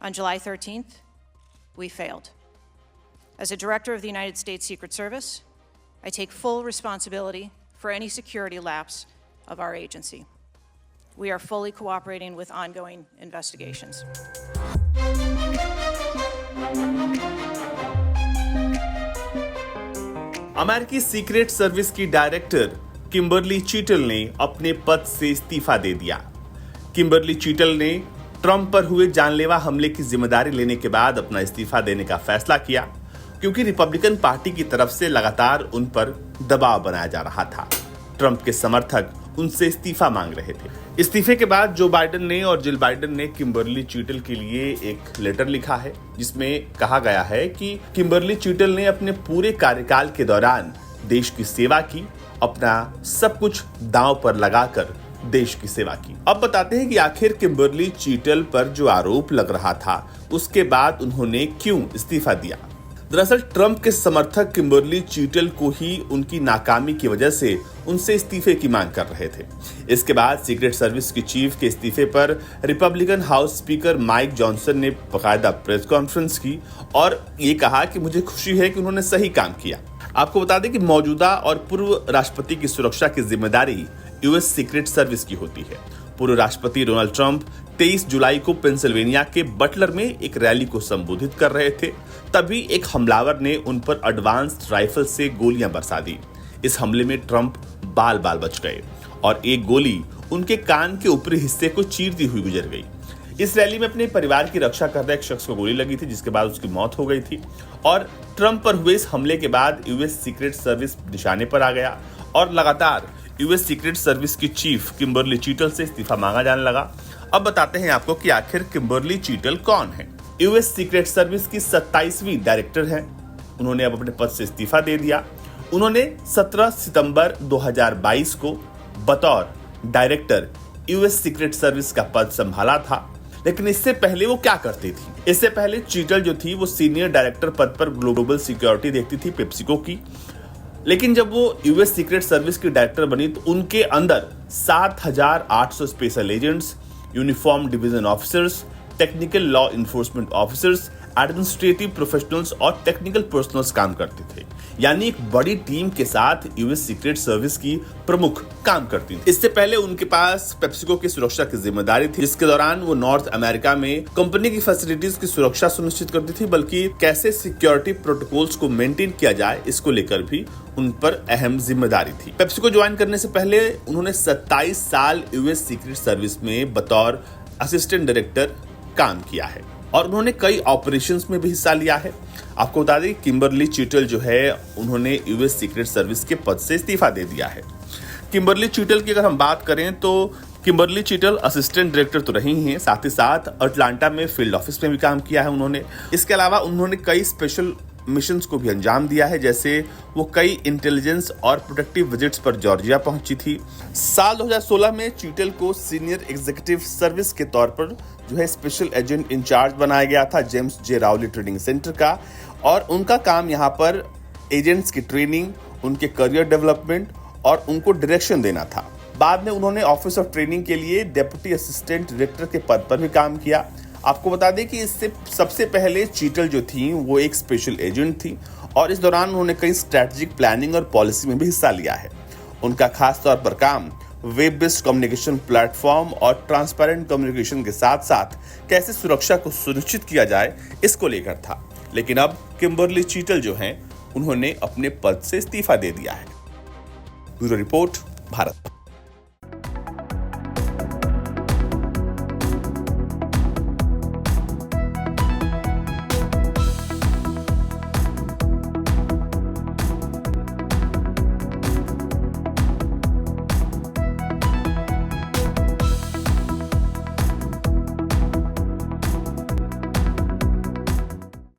On July 13th, we failed. As a director of the United States Secret Service, I take full responsibility for any security lapse of our agency. We are fully cooperating with ongoing investigations. अमेरिकी secret service की director Kimberly चीटल ने अपने पद से इस्तीफा दे दिया। Kimberly चीटल ने Trump पर हुए जानलेवा हमले की जिम्मेदारी लेने के बाद अपना इस्तीफा देने का फैसला किया, क्योंकि रिपब्लिकन पार्टी की तरफ से लगातार उन पर दबाव बनाया जा रहा था। ट्रंप के समर्थक उनसे इस्तीफा मांग रहे थे। इस्तीफे के बाद जो बाइडेन ने और जिल बाइडेन ने किम्बरली चीटल के लिए एक लेटर लिखा है, जिसमें कहा गया है कि किम्बरली चीटल ने अपने पूरे कार्यकाल के दौरान देश की सेवा की, अपना सब कुछ दांव पर लगाकर देश की सेवा की। अब बताते हैं कि आखिर किम्बरली चीटल पर जो आरोप लग रहा था, उसके बाद उन्होंने क्यों इस्तीफा दिया। दरअसल ट्रंप के समर्थक किम्बरली चीटल को ही उनकी नाकामी की वजह से उनसे इस्तीफे की मांग कर रहे थे। इसके बाद सीक्रेट सर्विस की चीफ के इस्तीफे पर Republican house speaker Mike Johnson ने बाकायदा प्रेस कॉन्फ्रेंस की और ये कहा कि मुझे खुशी है कि उन्होंने सही काम किया। आपको बता दें कि मौजूदा और पूर्व राष्ट्रपति की सुरक्षा की जिम्मेदारी यूएस सीक्रेट सर्विस की होती है। पूर्व राष्ट्रपति डोनाल्ड ट्रंप 23 जुलाई को पेंसिल्वेनिया के बटलर में एक रैली को संबोधित कर रहे थे, तभी एक हमलावर ने उन पर एडवांस्ड राइफल से गोलियां बरसा दी। इस हमले में ट्रंप बाल बाल बच गए और एक गोली उनके कान के ऊपरी हिस्से को चीरती हुई गुजर गई। इस रैली में अपने परिवार की रक्षा कर रहे एक शख्स को गोली लगी थी, जिसके बाद उसकी मौत हो गई थी। और ट्रंप पर हुए इस हमले के बाद यूएस सीक्रेट सर्विस निशाने पर आ गया और लगातार यूएस सीक्रेट सर्विस की चीफ किम्बरली चीटल से इस्तीफा मांगा जाने लगा। अब बताते हैं आपको कि आखिर किम्बरली चीटल कौन है। यूएस सीक्रेट सर्विस की 27वीं डायरेक्टर हैं। उन्होंने अब अपने पद से इस्तीफा दे दिया। उन्होंने 17 सितंबर 2022 को बतौर डायरेक्टर यूएस सीक्रेट सर्विस का पद संभाला था, लेकिन इससे पहले वो क्या करती थी। इससे पहले चीटल जो थी वो सीनियर डायरेक्टर पद पर ग्लोबल सिक्योरिटी देखती थी पेप्सिको की। लेकिन जब वो यूएस सीक्रेट सर्विस की डायरेक्टर बनी तो उनके अंदर 7,800 special agents, uniform division officers, technical law enforcement officers, administrative professionals और टेक्निकल पर्सनल्स काम करते थे। यानी एक बड़ी टीम के साथ यूएस सीक्रेट सर्विस की प्रमुख काम करती थी। इससे पहले उनके पास पेप्सिको की सुरक्षा की जिम्मेदारी थी, जिसके दौरान वो नॉर्थ अमेरिका में कंपनी की फैसिलिटीज की सुरक्षा सुनिश्चित करती थी, बल्कि कैसे सिक्योरिटी प्रोटोकॉल्स को मेंटेन किया जाए इसको लेकर भी उन पर अहम जिम्मेदारी थी। पेप्सिको ज्वाइन करने से पहले उन्होंने 27 साल यूएस सीक्रेट सर्विस में बतौर असिस्टेंट डायरेक्टर काम किया है और उन्होंने कई ऑपरेशंस में भी हिस्सा लिया है। आपको बता दें किम्बरली चीटल जो है उन्होंने यूएस सीक्रेट सर्विस के पद से इस्तीफा दे दिया है। किम्बरली चीटल की अगर हम बात करें तो किम्बरली चीटल असिस्टेंट डायरेक्टर तो रही हैं, साथ ही साथ अटलांटा में फील्ड ऑफिस में भी काम किया है उन्होंने। इसके अलावा उन्होंने कई स्पेशल मिशंस को भी अंजाम दिया है, जैसे वो कई इंटेलिजेंस और प्रोटेक्टिव विजिट्स पर जॉर्जिया पहुंची थी। साल 2016 में चीटल को सीनियर एग्जीक्यूटिव सर्विस के तौर पर जो है स्पेशल एजेंट इंचार्ज बनाया गया था जेम्स जे राउली ट्रेनिंग सेंटर का, और उनका काम यहाँ पर एजेंट्स की ट्रेनिंग, उनके करियर डेवलपमेंट और उनको डायरेक्शन देना था। बाद में उन्होंने ऑफिस ऑफ ट्रेनिंग के लिए डेप्यूटी असिस्टेंट डायरेक्टर के पद पर भी काम किया। आपको बता दें कि इससे सबसे पहले चीटल जो थी वो एक स्पेशल एजेंट थी और इस दौरान उन्होंने कई स्ट्रेटेजिक प्लानिंग और पॉलिसी में भी हिस्सा लिया है। उनका खास तौर पर काम वेब बेस्ड कम्युनिकेशन प्लेटफॉर्म और ट्रांसपेरेंट कम्युनिकेशन के साथ साथ कैसे सुरक्षा को सुनिश्चित किया जाए इसको लेकर था। लेकिन अब किम्बरली चीटल जो हैं उन्होंने अपने पद से इस्तीफा दे दिया है। Bureau report, Bharat.